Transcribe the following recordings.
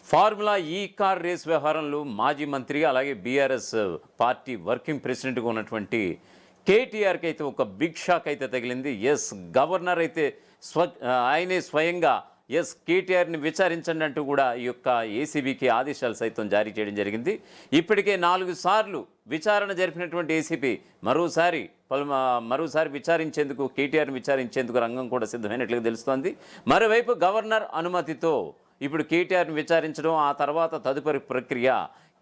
Formula ఈ car race వ్యవహారంలో మాజీ మంత్రి అలాగే బీఆర్ఎస్ పార్టీ వర్కింగ్ ప్రెసిడెంట్గా ఉన్నటువంటి కేటీఆర్కి అయితే ఒక బిగ్ షాక్ అయితే తగిలింది. గవర్నర్ అయితే ఆయనే స్వయంగా కేటీఆర్ని విచారించండి అంటూ కూడా ఈ యొక్క ఏసీబీకి ఆదేశాలు సైతం జారీ చేయడం జరిగింది. ఇప్పటికే 4 సార్లు విచారణ జరిపినటువంటి ఏసీబీ మరోసారి విచారించేందుకు కేటీఆర్ని విచారించేందుకు రంగం కూడా సిద్ధమైనట్లుగా తెలుస్తోంది. మరోవైపు గవర్నర్ అనుమతితో ఇప్పుడు కేటీఆర్ని విచారించడం, ఆ తర్వాత తదుపరి ప్రక్రియ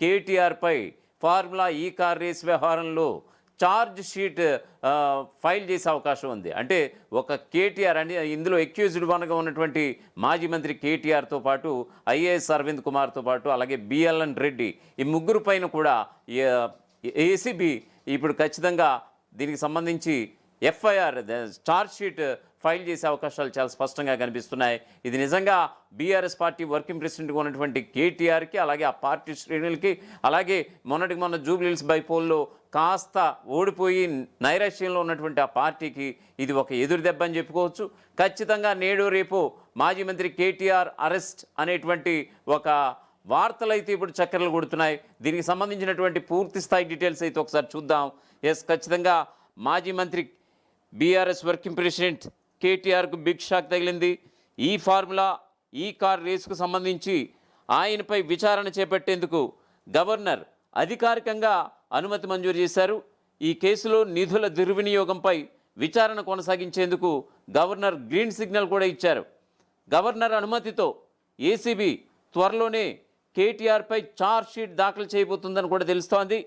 కేటీఆర్పై ఫార్ములా ఈ కార్ రేస్ వ్యవహారంలో ఛార్జ్ షీట్ ఫైల్ చేసే అవకాశం ఉంది. అంటే ఒక కేటీఆర్ అని ఇందులో ఎక్యూజ్డ్ వన్గా ఉన్నటువంటి మాజీ మంత్రి కేటీఆర్తో పాటు ఐఏఎస్ అరవింద్ కుమార్తో పాటు అలాగే బిఎల్ఎన్ రెడ్డి, ఈ ముగ్గురు పైన కూడా ఏసీబీ ఇప్పుడు ఖచ్చితంగా దీనికి సంబంధించి ఎఫ్ఐఆర్ ఛార్జ్ షీట్ ఫైల్ చేసే అవకాశాలు చాలా స్పష్టంగా కనిపిస్తున్నాయి. ఇది నిజంగా బీఆర్ఎస్ పార్టీ వర్కింగ్ ప్రెసిడెంట్గా ఉన్నటువంటి కేటీఆర్కి, అలాగే ఆ పార్టీ శ్రేణులకి, అలాగే మొన్న జూబ్లీహిల్స్ బైపోల్లో కాస్త ఓడిపోయి నైరాశ్యంలో ఉన్నటువంటి ఆ పార్టీకి ఇది ఒక ఎదురు దెబ్బ అని చెప్పుకోవచ్చు. ఖచ్చితంగా నేడు రేపు మాజీ మంత్రి కేటీఆర్ అరెస్ట్ అనేటువంటి ఒక వార్తలు అయితే ఇప్పుడు చక్కర్లు కొడుతున్నాయి. దీనికి సంబంధించినటువంటి పూర్తి స్థాయి డీటెయిల్స్ అయితే ఒకసారి చూద్దాం. ఖచ్చితంగా మాజీ మంత్రి బీఆర్ఎస్ వర్కింగ్ ప్రెసిడెంట్ కేటీఆర్కు బిగ్ షాక్ తగిలింది. ఈ ఫార్ములా ఈ కార్ రేసుకు సంబంధించి ఆయనపై విచారణ చేపట్టేందుకు గవర్నర్ అధికారికంగా అనుమతి మంజూరు చేశారు. ఈ కేసులో నిధుల దుర్వినియోగంపై విచారణ కొనసాగించేందుకు గవర్నర్ గ్రీన్ సిగ్నల్ కూడా ఇచ్చారు. గవర్నర్ అనుమతితో ఏసీబీ త్వరలోనే కేటీఆర్పై ఛార్జ్ షీట్ దాఖలు చేయబోతుందని కూడా తెలుస్తోంది.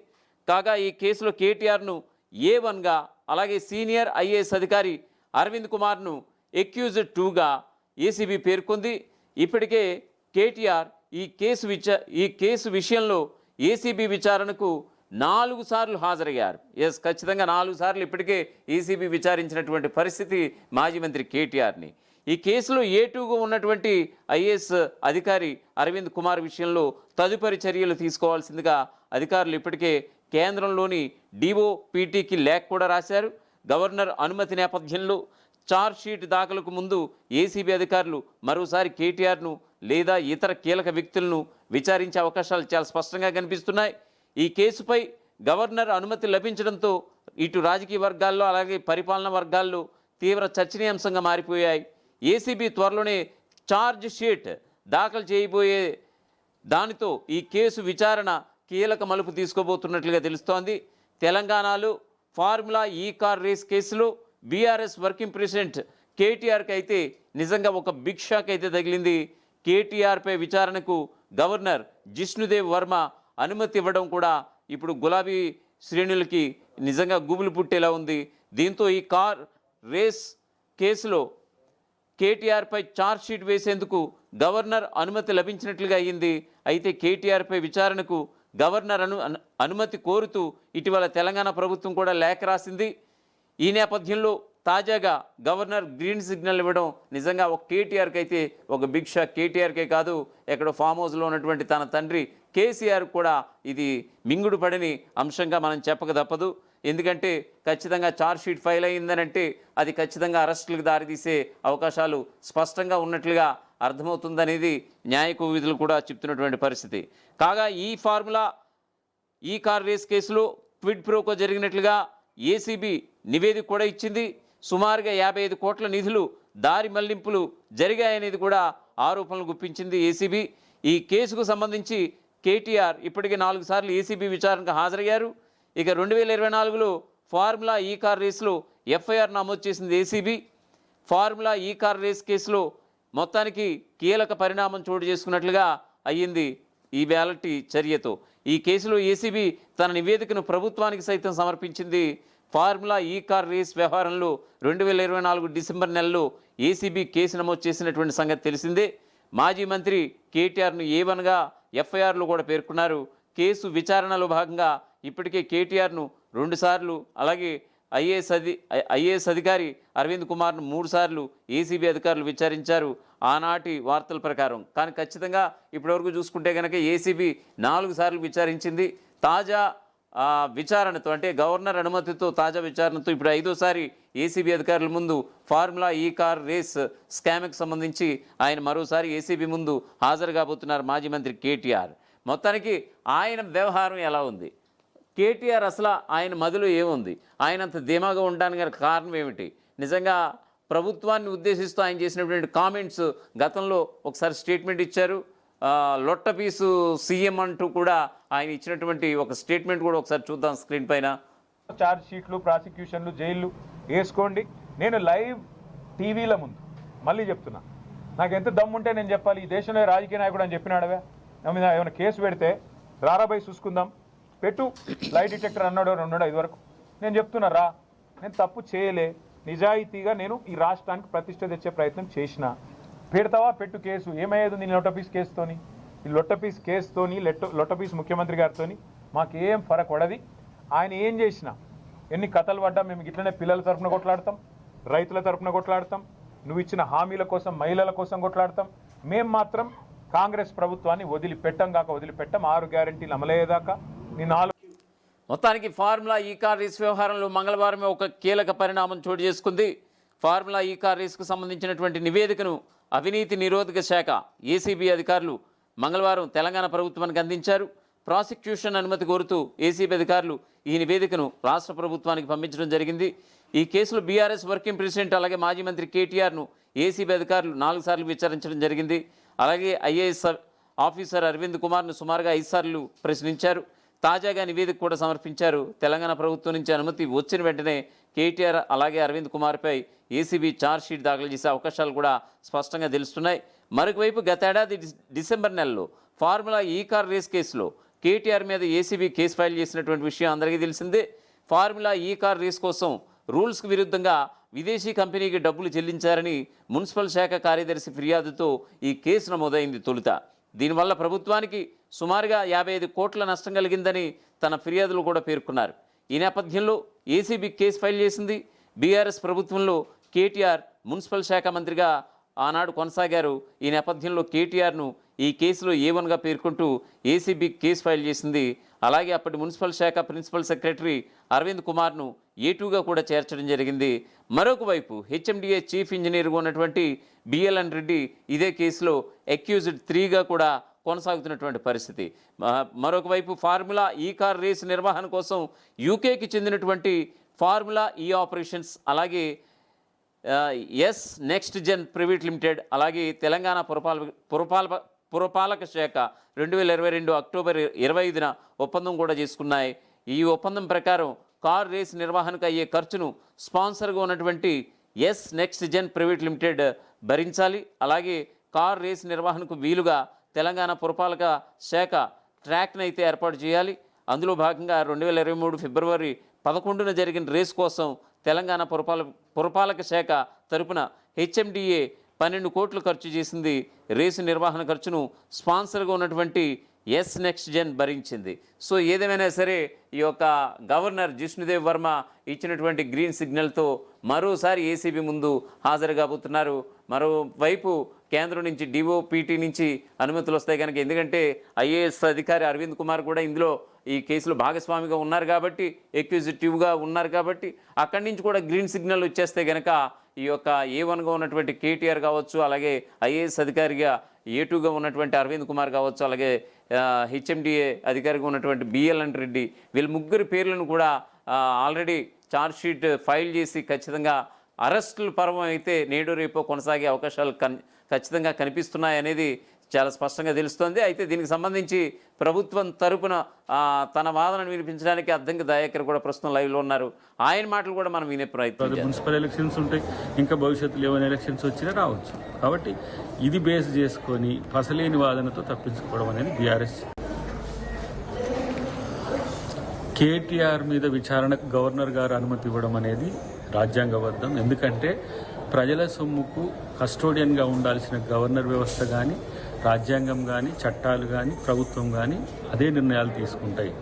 కాగా ఈ కేసులో కేటీఆర్ను A1గా, అలాగే సీనియర్ ఐఏఎస్ అధికారి అరవింద్ కుమార్ను ఎక్యూజ్డ్ 2గా ఏసీబీ పేర్కొంది. ఇప్పటికే కేటీఆర్ ఈ కేసు విషయంలో ఏసీబీ విచారణకు 4 సార్లు హాజరయ్యారు. ఖచ్చితంగా 4 సార్లు ఇప్పటికే ఏసీబీ విచారించినటువంటి పరిస్థితి మాజీ మంత్రి కేటీఆర్ని. ఈ కేసులో A2గా ఉన్నటువంటి ఐఏఎస్ అధికారి అరవింద్ కుమార్ విషయంలో తదుపరి చర్యలు తీసుకోవాల్సిందిగా అధికారులు ఇప్పటికే కేంద్రంలోని DOPTకి లేఖ కూడా రాశారు. గవర్నర్ అనుమతి నేపథ్యంలో ఛార్జ్ షీట్ దాఖలకు ముందు ఏసీబీ అధికారులు మరోసారి కేటీఆర్ను లేదా ఇతర కీలక వ్యక్తులను విచారించే అవకాశాలు చాలా స్పష్టంగా కనిపిస్తున్నాయి. ఈ కేసుపై గవర్నర్ అనుమతి లభించడంతో ఇటు రాజకీయ వర్గాల్లో అలాగే పరిపాలనా వర్గాల్లో తీవ్ర చర్చనీయాంశంగా మారిపోయాయి. ఏసీబీ త్వరలోనే ఛార్జ్ షీట్ దాఖలు చేయబోయే దానితో ఈ కేసు విచారణ కీలక మలుపు తీసుకోబోతున్నట్లుగా తెలుస్తోంది. తెలంగాణలో ఫార్ములా ఈ కార్ రేస్ కేసులో బీఆర్ఎస్ వర్కింగ్ ప్రెసిడెంట్ కేటీఆర్కి అయితే నిజంగా ఒక బిగ్ షాక్ అయితే తగిలింది. కేటీఆర్పై విచారణకు గవర్నర్ జిష్ణుదేవ్ వర్మ అనుమతి ఇవ్వడం కూడా ఇప్పుడు గులాబీ శ్రేణులకి నిజంగా గుబులు పుట్టేలా ఉంది. దీంతో ఈ కార్ రేస్ కేసులో కేటీఆర్పై ఛార్జ్ షీట్ వేసేందుకు గవర్నర్ అనుమతి లభించినట్లుగా అయ్యింది. అయితే కేటీఆర్పై విచారణకు గవర్నర్ అనుమతి కోరుతూ ఇటీవల తెలంగాణ ప్రభుత్వం కూడా లేఖ రాసింది. ఈ నేపథ్యంలో తాజాగా గవర్నర్ గ్రీన్ సిగ్నల్ ఇవ్వడం నిజంగా ఒక కేటీఆర్కి అయితే ఒక బిగ్ షాక్. కేటీఆర్కే కాదు, ఎక్కడో ఫామ్ హౌస్లో ఉన్నటువంటి తన తండ్రి కేసీఆర్ కూడా ఇది మింగుడు పడని అంశంగా మనం చెప్పక తప్పదు. ఎందుకంటే ఖచ్చితంగా ఛార్జ్ షీట్ ఫైల్ అయిందనంటే అది ఖచ్చితంగా అరెస్టులకు దారితీసే అవకాశాలు స్పష్టంగా ఉన్నట్లుగా అర్థమవుతుందనేది న్యాయ కోవిధులు కూడా చెప్తున్నటువంటి పరిస్థితి. కాగా ఈ ఫార్ములా ఈ కార్ రేస్ కేసులో క్విడ్ ప్రోకో జరిగినట్లుగా ఏసీబీ నివేదిక కూడా ఇచ్చింది. సుమారుగా 55 కోట్ల నిధులు దారి మళ్లింపులు జరిగాయనేది కూడా ఆరోపణలు గుప్పించింది ఏసీబీ. ఈ కేసుకు సంబంధించి కేటీఆర్ ఇప్పటికే 4 సార్లు ఏసీబీ విచారణకు హాజరయ్యారు. ఇక 2024లో ఫార్ములా ఈ కార్ రేసులో ఎఫ్ఐఆర్ నమోదు చేసింది ఏసీబీ. ఫార్ములా ఈ కార్ రేస్ కేసులో మొత్తానికి కీలక పరిణామం చోటు చేసుకున్నట్లుగా అయ్యింది ఈ వ్యాలటీ చర్యతో. ఈ కేసులో ఏసీబీ తన నివేదికను ప్రభుత్వానికి సైతం సమర్పించింది. ఫార్ములా ఈ కార్ రేస్ వ్యవహారంలో 2024 డిసెంబర్ నెలలో ఏసీబీ కేసు నమోదు చేసినటువంటి సంగతి తెలిసిందే. మాజీ మంత్రి కేటీఆర్ను A1గా ఎఫ్ఐఆర్లో కూడా పేర్కొన్నారు. కేసు విచారణలో భాగంగా ఇప్పటికే కేటీఆర్ను 2 సార్లు, అలాగే ఐఏఎస్ అధికారి అరవింద్ కుమార్ను 3 సార్లు ఏసీబీ అధికారులు విచారించారు ఆనాటి వార్తల ప్రకారం. కానీ ఖచ్చితంగా ఇప్పటివరకు చూసుకుంటే కనుక ఏసీబీ 4 సార్లు విచారించింది. తాజా విచారణతో అంటే గవర్నర్ అనుమతితో తాజా విచారణతో ఇప్పుడు 5వ ఏసీబీ అధికారుల ముందు ఫార్ములా ఈ కార్ రేస్ స్కామ్కి సంబంధించి ఆయన మరోసారి ఏసీబీ ముందు హాజరు కాబోతున్నారు మాజీ మంత్రి కేటీఆర్. మొత్తానికి ఆయన వ్యవహారం ఎలా ఉంది, కేటీఆర్ అసలు ఆయన మదిలో ఏముంది, ఆయన అంత ధీమాగా ఉండడానికి గల కారణం ఏమిటి, నిజంగా ప్రభుత్వాన్ని ఉద్దేశిస్తూ ఆయన చేసినటువంటి కామెంట్స్ గతంలో ఒకసారి స్టేట్మెంట్ ఇచ్చారు, లొట్టపీసు సీఎం అంటూ కూడా ఆయన ఇచ్చినటువంటి ఒక స్టేట్మెంట్ కూడా ఒకసారి చూద్దాం స్క్రీన్ పైన. ఛార్జ్ షీట్లు, ప్రాసిక్యూషన్లు, జైళ్ళు వేసుకోండి. నేను లైవ్ టీవీల ముందు మళ్ళీ చెప్తున్నా, నాకు ఎంత దమ్ముంటే నేను చెప్పాలి, ఈ దేశంలో రాజకీయ నాయకుడు అని చెప్పినాడవే, నా మీద ఏమైనా కేసు పెడితే రారాబాయి చూసుకుందాం, పెట్టు లైట్ డిటెక్టర్ అన్నాడు ఉన్నాడు 5 వరకు. నేను చెప్తున్నా రా, నేను తప్పు చేయలే, నిజాయితీగా నేను ఈ రాష్ట్రానికి ప్రతిష్ట తెచ్చే ప్రయత్నం చేసిన. పెడతావా పెట్టు కేసు, ఏమయ్యేది నీ లొట్టపీస్ కేసుతోని, ఈ లొట్టపీస్ కేసుతోని లొట్టపీస్ ముఖ్యమంత్రి గారితోని మాకేం ఫరక్ పడది. ఆయన ఏం చేసినా ఎన్ని కథలు పడ్డా మేము ఇట్లనే పిల్లల తరఫున కొట్లాడతాం, రైతుల తరఫున కొట్లాడతాం, నువ్వు ఇచ్చిన హామీల కోసం మహిళల కోసం కొట్లాడతాం. మేము మాత్రం కాంగ్రెస్ ప్రభుత్వాన్ని వదిలిపెట్టం 6 గ్యారెంటీలు అమలయ్యేదాకా నీ 4. మొత్తానికి ఫార్ములా ఈ కార్ రేస్ వ్యవహారంలో మంగళవారమే ఒక కీలక పరిణామం చోటు చేసుకుంది. ఫార్ములా ఈ కార్ రేస్కు సంబంధించినటువంటి నివేదికను అవినీతి నిరోధక శాఖ ఏసీబీ అధికారులు మంగళవారం తెలంగాణ ప్రభుత్వానికి అందించారు. ప్రాసిక్యూషన్ అనుమతి కోరుతూ ఏసీబీ అధికారులు ఈ నివేదికను రాష్ట్ర ప్రభుత్వానికి పంపించడం జరిగింది. ఈ కేసులో బీఆర్ఎస్ వర్కింగ్ ప్రెసిడెంట్ అలాగే మాజీ మంత్రి కేటీఆర్ను ఏసీబీ అధికారులు 4 సార్లు విచారించడం జరిగింది. అలాగే ఐఏఎస్ ఆఫీసర్ అరవింద్ కుమార్ను సుమారుగా 5 సార్లు ప్రశ్నించారు. తాజాగా నివేదిక కూడా సమర్పించారు. తెలంగాణ ప్రభుత్వం నుంచి అనుమతి వచ్చిన వెంటనే కేటీఆర్ అలాగే అరవింద్ కుమార్పై ఏసీబీ ఛార్జ్షీట్ దాఖలు చేసే అవకాశాలు కూడా స్పష్టంగా తెలుస్తున్నాయి. మరొకవైపు గతేడాది డిసెంబర్ నెలలో ఫార్ములా ఈ కార్ రేస్ కేసులో కేటీఆర్ మీద ఏసీబీ కేసు ఫైల్ చేసినటువంటి విషయం అందరికీ తెలిసిందే. ఫార్ములా ఈ కార్ రేస్ కోసం రూల్స్కు విరుద్ధంగా విదేశీ కంపెనీకి డబ్బులు చెల్లించారని మున్సిపల్ శాఖ కార్యదర్శి ఫిర్యాదుతో ఈ కేసు నమోదైంది తొలుత. దీనివల్ల ప్రభుత్వానికి సుమారుగా 55 కోట్ల నష్టం కలిగిందని తన ఫిర్యాదులు కూడా పేర్కొన్నారు. ఈ నేపథ్యంలో ఏసీబీ కేసు ఫైల్ చేసింది. బీఆర్ఎస్ ప్రభుత్వంలో కేటీఆర్ మున్సిపల్ శాఖ మంత్రిగా ఆనాడు కొనసాగారు. ఈ నేపథ్యంలో కేటీఆర్ను ఈ కేసులో A1గా పేర్కొంటూ ఏసీబీ కేసు ఫైల్ చేసింది. అలాగే అప్పటి మున్సిపల్ శాఖ ప్రిన్సిపల్ సెక్రటరీ అరవింద్ కుమార్ను A2గా కూడా చేర్చడం జరిగింది. మరొక వైపు హెచ్ఎండిఏ చీఫ్ ఇంజనీర్గా ఉన్నటువంటి బిఎల్ఎన్ రెడ్డి ఇదే కేసులో అక్యూజ్డ్ 3గా కూడా కొనసాగుతున్నటువంటి పరిస్థితి. మరొక వైపు ఫార్ములా ఈ కార్ రేస్ నిర్వహణ కోసం యూకేకి చెందినటువంటి ఫార్ములా ఈ ఆపరేషన్స్ అలాగే S next gen private limited అలాగే తెలంగాణ పురపాలక శాఖ 2022 అక్టోబర్ 25న ఒప్పందం కూడా చేసుకున్నాయి. ఈ ఒప్పందం ప్రకారం కార్ రేస్ నిర్వహణకు అయ్యే ఖర్చును స్పాన్సర్గా ఉన్నటువంటి S next gen private limited భరించాలి. అలాగే కార్ రేస్ నిర్వహణకు వీలుగా తెలంగాణ పురపాలక శాఖ ట్రాక్ను అయితే ఏర్పాటు చేయాలి. అందులో భాగంగా 2023 ఫిబ్రవరి 11న జరిగిన రేసు కోసం తెలంగాణ పురపాలక శాఖ తరపున హెచ్ఎండిఏ 12 కోట్లు ఖర్చు చేసింది. రేసు నిర్వహణ ఖర్చును స్పాన్సర్గా ఉన్నటువంటి ఎస్ నెక్స్ట్ జెన్ భరించింది. సో ఏదేమైనా సరే ఈ యొక్క గవర్నర్ జిష్ణుదేవ్ వర్మ ఇచ్చినటువంటి గ్రీన్ సిగ్నల్తో మరోసారి ఏసీబీ ముందు హాజరు కాబోతున్నారు. మరోవైపు కేంద్రం నుంచి డిఓపిటి నుంచి అనుమతులు వస్తాయి కనుక, ఎందుకంటే ఐఏఎస్ అధికారి అరవింద్ కుమార్ కూడా ఇందులో ఈ కేసులో భాగస్వామిగా ఉన్నారు కాబట్టి, ఎక్యూజిటివ్గా ఉన్నారు కాబట్టి అక్కడి నుంచి కూడా గ్రీన్ సిగ్నల్ వచ్చేస్తే కనుక ఈ యొక్క A1గా ఉన్నటువంటి కేటీఆర్ కావచ్చు, అలాగే ఐఏఎస్ అధికారిగా A2గా ఉన్నటువంటి అరవింద్ కుమార్ కావచ్చు, అలాగే హెచ్ఎండిఏ అధికారిగా ఉన్నటువంటి బిఎల్ఎన్ రెడ్డి, వీళ్ళ ముగ్గురు పేర్లను కూడా ఆల్రెడీ ఛార్జ్షీట్ ఫైల్ చేసి ఖచ్చితంగా అరెస్టుల పర్వం అయితే నేడు రేపో కొనసాగే అవకాశాలు ఖచ్చితంగా కనిపిస్తున్నాయనేది చాలా స్పష్టంగా తెలుస్తోంది. అయితే దీనికి సంబంధించి ప్రభుత్వం తరపున తన వాదనను వినిపించడానికి అద్దంకి దయాకర్ కూడా ప్రస్తుతం లైవ్లో ఉన్నారు. ఆయన మాటలు కూడా మనం వినే ప్రయత్నం. మున్సిపల్ ఎలక్షన్స్ ఉంటాయి, ఇంకా భవిష్యత్తులో ఏమైనా ఎలక్షన్స్ వచ్చినా రావచ్చు. కాబట్టి ఇది బేస్ చేసుకొని ఫసలేని వాదనతో తప్పించుకోవడం అనేది బీఆర్ఎస్. కేటీఆర్ మీద విచారణకు గవర్నర్ గారు అనుమతి ఇవ్వడం అనేది రాజ్యాంగబద్ధం. ఎందుకంటే ప్రజల సొమ్ముకు కస్టోడియన్గా ఉండాల్సిన గవర్నర్ వ్యవస్థ కానీ, రాజ్యాంగం కానీ, చట్టాలు కానీ, ప్రభుత్వం కానీ అదే నిర్ణయాలు తీసుకుంటాయి.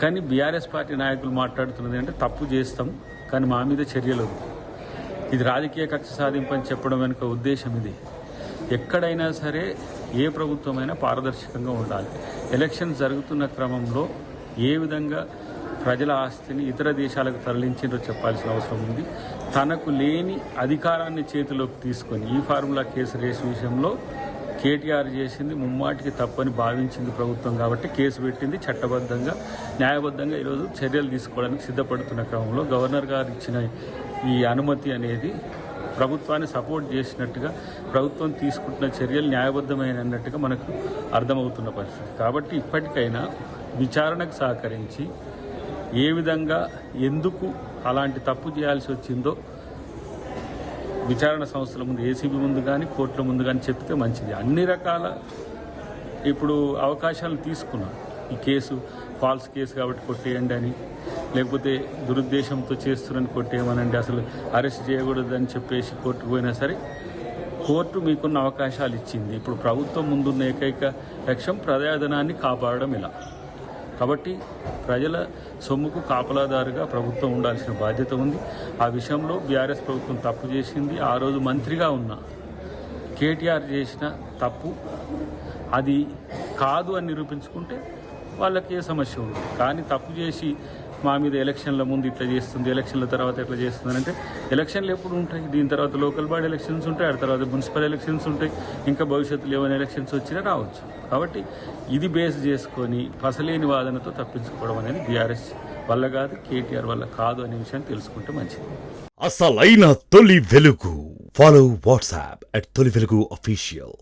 కానీ బీఆర్ఎస్ పార్టీ నాయకులు మాట్లాడుతున్నది అంటే తప్పు చేస్తాం కానీ మా మీద చర్యలు వద్దు. ఇది రాజకీయ కక్ష సాధింపని చెప్పడం వెనుక ఉద్దేశం ఇది. ఎక్కడైనా సరే ఏ ప్రభుత్వమైనా పారదర్శకంగా ఉండాలి. ఎలక్షన్ జరుగుతున్న క్రమంలో ఏ విధంగా ప్రజల ఆస్తిని ఇతర దేశాలకు తరలించిందో చెప్పాల్సిన అవసరం ఉంది. తనకు లేని అధికారాన్ని చేతిలోకి తీసుకొని ఈ ఫార్ములా కేసు రేసు విషయంలో కేటీఆర్ చేసింది ముమ్మాటికి తప్పని భావించింది ప్రభుత్వం కాబట్టి కేసు పెట్టింది. చట్టబద్ధంగా న్యాయబద్ధంగా ఈరోజు చర్యలు తీసుకోవడానికి సిద్ధపడుతున్న క్రమంలో గవర్నర్ గారు ఇచ్చిన ఈ అనుమతి అనేది ప్రభుత్వాన్ని సపోర్ట్ చేసినట్టుగా, ప్రభుత్వం తీసుకుంటున్న చర్యలు న్యాయబద్ధమైనట్టుగా మనకు అర్థమవుతున్న పరిస్థితి. కాబట్టి ఇప్పటికైనా విచారణకు సహకరించి ఏ విధంగా ఎందుకు అలాంటి తప్పు చేయాల్సి వచ్చిందో విచారణ సంస్థల ముందు, ఏసీబీ ముందు కానీ కోర్టుల ముందు కానీ చెప్తే మంచిది. అన్ని రకాల ఇప్పుడు అవకాశాలు తీసుకున్నాం. ఈ కేసు ఫాల్స్ కేసు కాబట్టి కొట్టేయండి అని, లేకపోతే దురుద్దేశంతో చేస్తున్నారని కొట్టేయమనండి, అసలు అరెస్ట్ చేయకూడదని చెప్పేసి కోర్టుకు పోయినా సరే కోర్టు మీకున్న అవకాశాలు ఇచ్చింది. ఇప్పుడు ప్రభుత్వం ముందున్న ఏకైక లక్ష్యం ప్రజాధనాన్ని కాపాడడం ఇలా. కాబట్టి ప్రజల సొమ్ముకు కాపలాదారుగా ప్రభుత్వం ఉండాల్సిన బాధ్యత ఉంది. ఆ విషయంలో బీఆర్ఎస్ ప్రభుత్వం తప్పు చేసింది. ఆ రోజు మంత్రిగా ఉన్న కేటీఆర్ చేసిన తప్పు అది కాదు అని నిరూపించుకుంటే వాళ్ళకి ఏ సమస్య ఉంది. కానీ తప్పు చేసి మా మీద ఎలక్షన్ల ముందు ఇట్లా చేస్తుంది, ఎలక్షన్ల తర్వాత ఇట్లా చేస్తుంది అంటే ఎలక్షన్లు ఎప్పుడు ఉంటాయి? దీని తర్వాత లోకల్ బాడీ ఎలక్షన్స్ ఉంటాయి, ఆ తర్వాత మున్సిపల్ ఎలక్షన్స్ ఉంటాయి, ఇంకా భవిష్యత్తులో ఏమైనా ఎలక్షన్స్ వచ్చినా రావచ్చు. కాబట్టి ఇది బేస్ చేసుకొని పసలేని వాదనతో తప్పించుకోవడం అనేది బీఆర్ఎస్ వల్ల కాదు, కేటీఆర్ వల్ల కాదు అనే విషయాన్ని తెలుసుకుంటే మంచిది. అసలైన తొలి వెలుగు. ఫాలో వాట్సాప్ @తొలి వెలుగు official.